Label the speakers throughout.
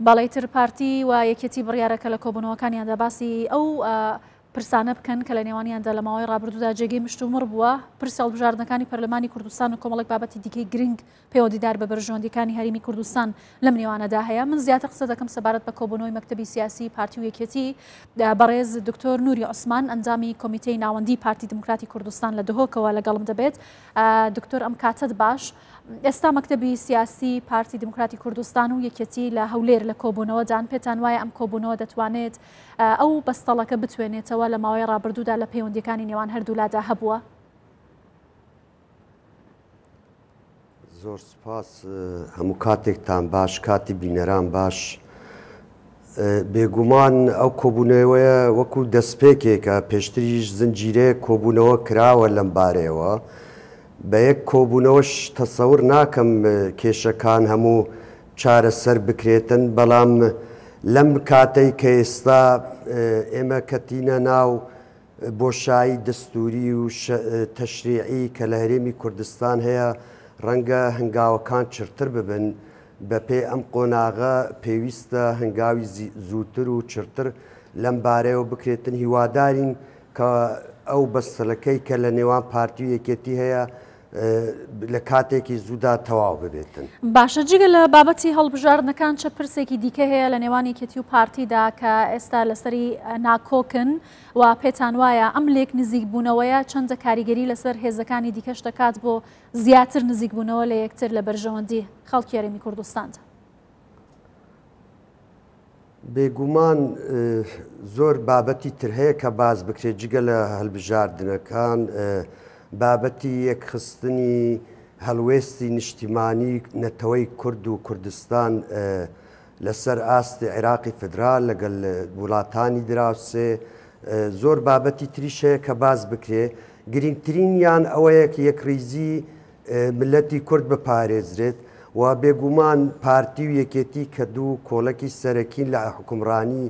Speaker 1: باڵێتر پارتی و یەکێتی بڕیارەکە لە کۆبوونەوەکانیاندا باسی ئەو پرسانە بکەن کە لە نێوانیاندا لە ماوەی ڕابردوودا جێگەی مشتومڕ بووە پرسە هەڵبژاردنەکانی پەرلەمانی کوردستان و کۆمەڵێک بابەتی دیکەی گرنگ پەیوەندیدار بە بەرژەوەندیەکانی هەرێمی کوردستان لەم نێوانەدا هەیە. من زیاتر قسە دەکەم سەبارەت بە کۆبوونەوەی مەکتەبی سیاسی پارتی و یەکێتی بەڕێز دکتۆر نووری عوسمان ئەنجامی کۆمیتەی ناوەندی پارتی دموکراتی کوردستان لە دهۆکەوە لەگەڵم دەبێت. دکتۆر ئەم کاتت باش. ئێستا مەکتەبی سیاسی پارتی دموکراتی کوردستان و یەکێتی لە هەولێر لە کۆبوونەوەدان پێتان وایە ئەم کۆبوونەوە دەتوانێت ئەو بەستەڵەکە بتوێنێتەوە لە ماوەی ڕابردوودا لە پەیوەندیەکانی نێوان هەردوولادا هەبووە؟
Speaker 2: زۆر سپاس، هەموو کاتێکتان باش، کاتی بینەران باش. بێگومان ئەو کۆبوونەوەیە وەکو دەستپێکێکە پێشتریش زنجیرەیە کۆبوونەوە کراوە لەم بارەیەوە. بە یەک کۆبوونەوەش تەسەور ناکەم کێشەکان هەموو چارەسەر بکرێتن، بەڵام لەم کاتەی کە ئێستا ئێمە کەتینە ناو بۆشایی دەستوری و تەشریعی کە لە هەرێمی کوردستان هەیە ڕەنگە هەنگاوەکان چرتر ببن. بە پێی ئەم قۆناغە پێویستە هەنگاوی زووتر و چرتر لەم بارەیەوە بکرێتن. هیوادارین کە ئەو بەستەلەکەی کە لە نێوان پارتی و یەکێتی هەیە لە کاتێکی زوودا تەواو ببێتن.
Speaker 1: باشە، جگە لە بابەتی هەڵبژاردنەکان چه پرسێکی دیکە هەیە لە نێوان یەکێتی و پارتیدا کە ئێستا لەسەری ناکۆکن و پێتان وایە ئەم لێک نزیک بوونەوەیە چەندە کاریگەری لەسەر هێزەکانی دیکەش دەکات بۆ زیاتر نزیک بوونەوە لە یەکتر لە بەرژەوەندی خەڵکی هەرێمی کوردستاندا؟
Speaker 2: بێگومان زۆر بابەتی تر هەیە کە باز بکرێت جگە لە هەڵبژاردنەکان. بابەتی یەکخستنی هەڵوێستی نیشتیمانی نەتەوەی کورد و کوردستان لەسەر ئاستی عێراقی فدرال لەگەڵ وڵاتانی دراوسێ زۆر بابەتی تریش هەیە کە باز بکرێ. گرنگترینیان ئەوەیە کە یەکریزی ملەتی کورد بپارێزرێت و بێگومان پارتی و یەکێتی کە دوو کۆڵەکی سەرەکین لە حکومڕانی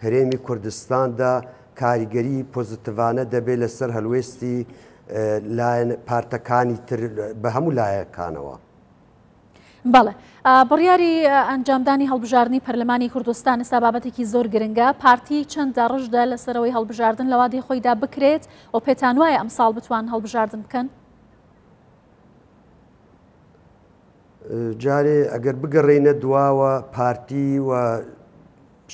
Speaker 2: هەرێمی کوردستاندا کاریگەری پۆزتیڤانە دەبێت لەسەر هەڵوێستی لایەن پارتەکانی تر بە هەموو لایەکانەوە.
Speaker 1: بەڵێ، بڕیاری ئەنجامدانی هەڵبژاردننی پەرلەمانی کوردستان ئێستا بابەتێکی زۆر گرنگە. پارتی چەندە ڕژدا لەسەرەوەی هەڵبژاردن لە وادی خۆیدا بکرێت و پێتان وایە ئەم ساڵ بتوان هەڵبژاردن بکەن؟
Speaker 2: جارێ ئەگەر بگەڕێنە دواوە پارتی و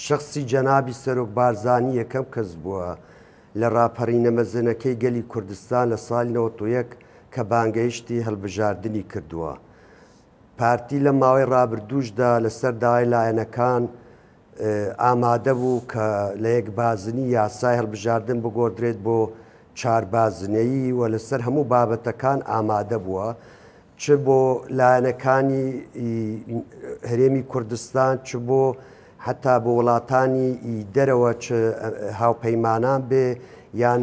Speaker 2: شخصی جەنابی سەرۆک بارزانی یەکەم کەس بووە لە ڕاپەڕینە مەزنەکەی گەلی کوردستان لە ساڵی 91 کە بانگەیشتی هەڵبژاردننی کردووە. پارتی لە ماوەی ڕابردووشدا لەسەر داوای لایەنەکان ئامادە بوو کە لە یەک بازنی یاسای هەڵبژاردن بگۆدرێت بۆ چاربازنەیی و لەسەر هەموو بابەتەکان ئامادە بووە، چ بۆ لایەنەکانی هەرێمی کوردستان چ بۆ حتا بۆ وڵاتانی دەرەوە هاوپەیمانان بێ یان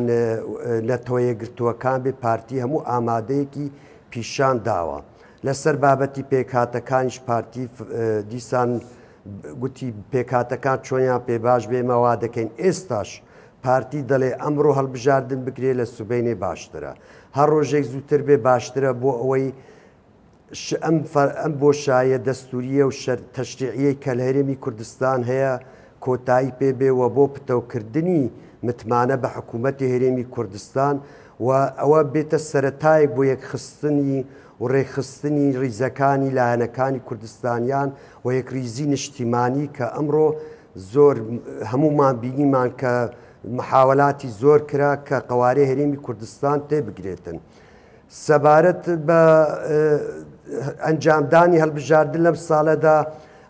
Speaker 2: نەتەوە یەکگرتووەکان بێ. پارتی هەموو ئامادەیەکی پیشان داوە. لەسەر بابەتی پێکهاتەکانیش پارتی دیسان گوتی پێکهاتەکان چۆنیان پێ باش بێمەوا دەکەین. ئێستاش پارتی دەڵێ ئەمڕۆ هەڵبژاردن بکرێ لە سوبینێ باشترە، هەر ڕۆژێک زووتر بێ باشترە بۆ ئەوەی ئەم بۆشایە دەستوریە و تەشریعیەی کە لە هەرێمی کوردستان هەیە کۆتایی پێ بێوە بۆ پتەوکردنی متمانە بە حکوومەتی هەرێمی کوردستان و ئەوە بێتە سەرەتایەک بۆ یەکخستنی و ڕێخستنی ریزەکانی لایەنەکانی کوردستانیان و یەکریزی نیشتیمانی کە ئەمڕۆ زۆر هەمومان بینیمان کە محاولاتی زۆر کرا کە قوارەی هەرێمی کوردستان تێبگرێتن. سەبارەت بە ئەنجامدانی هەڵبژاردن لەم ساڵەدا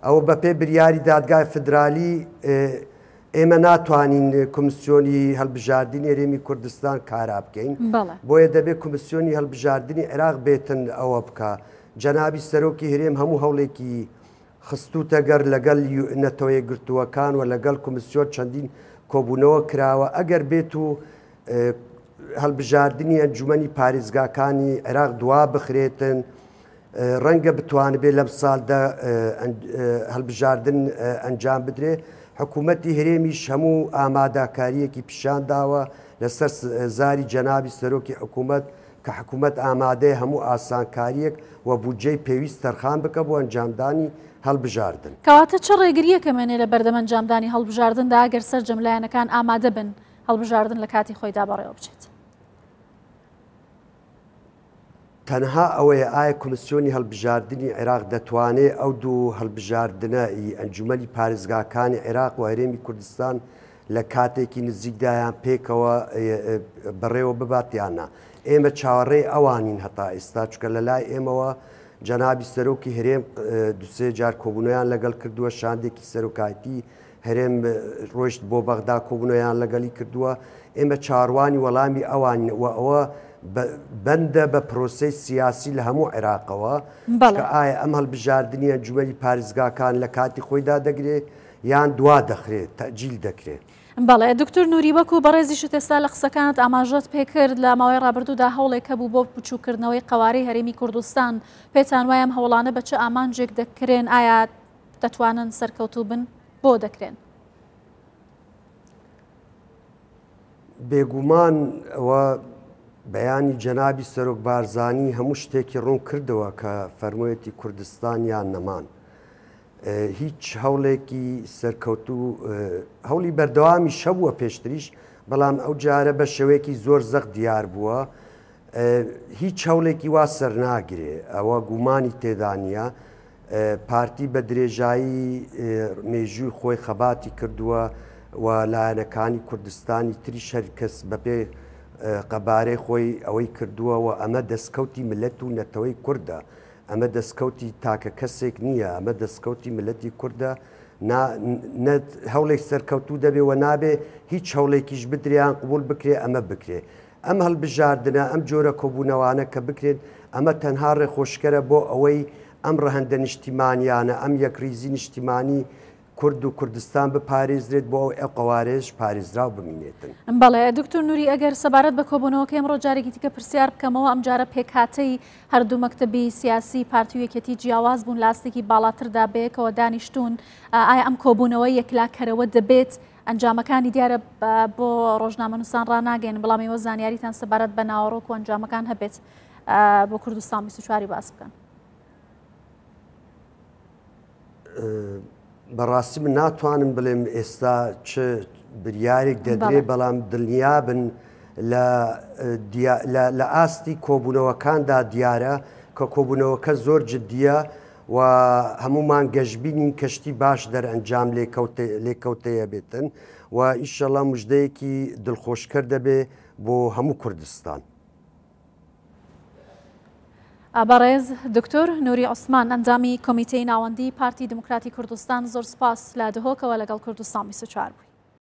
Speaker 2: ئەوە بە پێی بریاری دادگای فدرالی ئێمە ناتوانین کۆمیسیۆنی هەڵبژاردننی هەرێمی کوردستان کارا بکەین، بۆیە دەبێت کۆمیسیۆنی هەڵبژاردننی عێراق بێتن ئەوە بکە. جەنابی سەرۆکی هەرێم هەموو هەوڵێکی خستوتە گەر لەگەڵ نەتەوە یەکگرتووەکان و لەگەڵ کۆمیسیۆن چەندین کۆبوونەوە کراوە. ئەگەر بێت و هەڵبژاردننی ئەنجومەنی پارێزگاکانی عێراق دوا بخرێتن ڕەنگە بتوانێت بێت لەم ساڵدا هەڵبژاردن ئەنجام بدرێ. حکوومەتی هەرێمیش هەموو ئامادەکاریەکی پیشان داوە لەسەر زاری جەنابی سەرۆکی حکوومەت کە حکوومەت ئامادەی هەموو ئاسانکاریەک و بودجەی پێویست تەرخان بکە بۆ ئەنجامدانی هەڵبژاردن.
Speaker 1: کەواتە چ ڕێگریەکەمێنێ لە بەردەم ئەنجامدانی هەڵبژاردندا ئەگەر سەرجەم لایەنەکان ئامادە بن هەڵبژاردن لە کاتی خۆیدا بەڕێوە بچێت؟
Speaker 2: تەنها ئەوەیە ئایا کۆمسیۆنی هەڵبژاردننی عێراق دەتوانێت ئەو دوو هەڵبژاردنە ئەنجومەنی پارێزگاکانی عێراق و هەرێمی کوردستان لە کاتێکی نزیکدایان پێکەوە بەڕێوە بباتیانە. ئێمە چاوەڕێی ئەوانین هەتا ئێستا چکە لە لای ئێمەوە جەنابی سەرۆکی هەرێم دوسێ جار کۆبوونەوەیان لەگەڵ کردووە، شاندێکی سەرۆکایەتی هەرێم ڕۆیشت بۆ بەغدا کۆبوونەوەیان لەگەڵی کردووە. ئێمە چاڕوانی وەڵامی ئەوان و ئەوە بەندە بە پرۆسەی سیاسی لە هەموو عێراقەوە کە ئایا ئەم هەڵبژاردننی ئەنجومەنی پارێزگاکان لە کاتی خۆیدا دەگرێت یان دوا دەخرێت تەجیل دەکرێت.
Speaker 1: بەڵێ دکتۆر نووری وەکو بەڕێزیشت ئێستا لە قسەکانت ئاماژەت پێکرد لە ماوەی ڕابردوودا هەوڵێک هەبوو بۆ بچووکردنەوەی قەوارەی هەرێمی کوردستان، پێتان وایە ئەم هەوڵانە بە چه ئامانجێک دەکرێن؟ ئایا دەتوانن سەرکەوتوو بن؟ بۆ دەکرێن؟
Speaker 2: بێگومان ئەوە بەیانی جەنابی سەرۆک بارزانی هەموو شتێکی ڕوون کردەوە کە فەرموویەتی کوردستان یان نەمان. هیچ هەوڵێکی سەرکەوتوو هەوڵی بەردەوامی شەبووە پێشتریش، بەڵام ئەو جارە بە شێوەیەکی زۆر زەق دیار بووە. هیچ هەوڵێکی وا سەرناگرێ، ئەوە گومانی تێدانە. پارتی بە درێژایی مێژووی خۆی خەباتی کردووە و لایەنەکانی کوردستانی تریش هەر کەس بەپێ قەبارەی خۆی ئەوەی کردووە و ئەمە دەستکەوتی ملەت و نەتەوەی کووردە. ئەمە دەستکەوتی تاکە کەسێک نییە، ئەمە دەستکەوتی ملەتی کووردە. هەوڵێک سەرکەوتوو دەبێ و نابێ هیچ هەوڵێکیش بدریان قبول بکرێ ئەمە بکرێ. ئەم هەڵبژاردنە ئەم جۆرە کۆبوونەوانە کە بکرێن ئەمە تەنها ڕێخۆشکەرە بۆ ئەوەی ئەم ڕەهەندە نیشتیمانیانە ئەم یەکریزی نیشتیمانی کورد و کوردستان بپارێزرێت بۆ ئەو قەوارێژ پارێزراو بمینێتن.
Speaker 1: بەڵێ دکتۆر نووری ئەگەر سەبارەت بە کۆبوونەوەکە ئەمڕۆ جارێکی دیکە پرسیار بکەمەوە، ئەم جارە پێکهاتەی هەردوو مەکتەبی سیاسی پارتی و یەکێتی جیاواز بوون لاستێکی باڵاتردا بەیەکەوە دانیشتون. ئایا ئەم کۆبوونەوە یەکلاکەرەوە دەبێت؟ ئەنجامەکانی دیارە بۆ ڕۆژنامەنووسان ڕناگەن، بەڵام ئێوە زانیاریتان سەبارەت بە ناوەڕۆک و ئەنجامەکان هەبێت بۆ کوردستان 24 باس بکەن.
Speaker 2: بەڕاستی من ناتوانم بڵێم ئێستا چ بریارێک دەدرێ، بەڵام دڵنیابن لە ئاستی کۆبوونەوەکاندا دیارە کە کۆبوونەوەکە زۆر جددیە و هەمومان گەشتبینین کەشتی باش دەرئەنجام لێکەوتەیە بێتن و ئیشەڵا موژدەیەکی دڵخۆشکەر دەبێ بۆ هەموو کوردستان.
Speaker 1: بەڕێز دکتۆر نووری عوسمان، ئەنجامی کۆمیتەی ناوەندی پارتی دموکراتی کوردستان، زۆر سپاس لە دهۆکەوە لەگەڵ کوردستان 24 بووی.